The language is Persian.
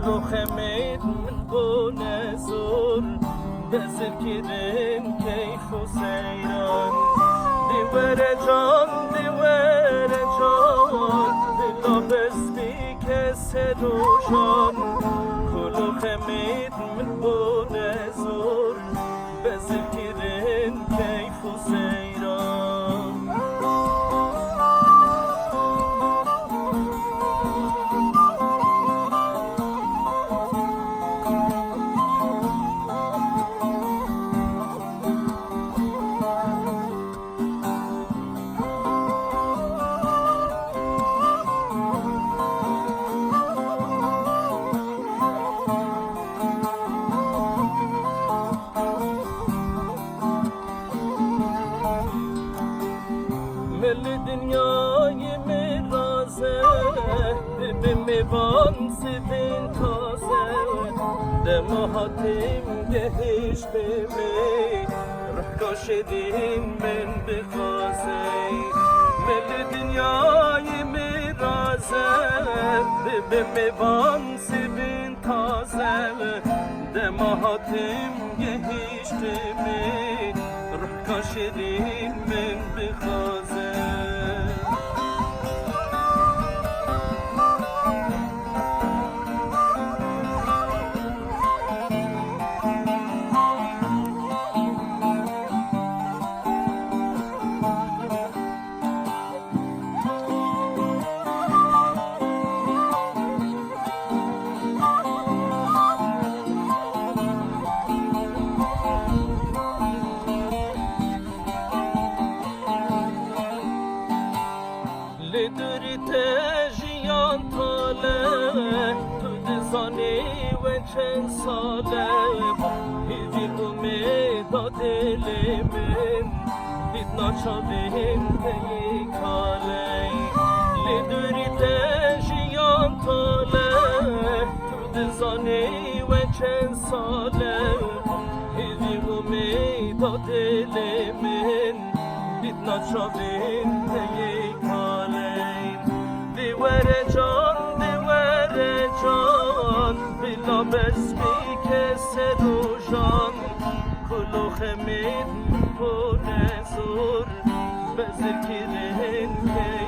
کلو خمید من بونه زور بذکرین کیف و سیران دیور جان دلا بستی که سروشان کلو خمید من بونه زور بذکرین کیف و سیران مل دنیای مرازه به میوان سیدین تازه دماهاتیم گهش به می رح کاشدین من بخوازه مل دنیای مرازه به میوان سیدین تازه دماهاتیم گهش به می رح کاشدین من بخوازه لدوری تجیان طاله تو دزانی و چند ساله هیچی امیدا دل من دید ناچابین تیی کاله لدوری تجیان طاله تو دزانی و چند ساله هیچی امیدا دل من دید ناچابین تیی کاله دیور جان بلا بسمی که سروشان کلو خمید پونه زور بذکرین که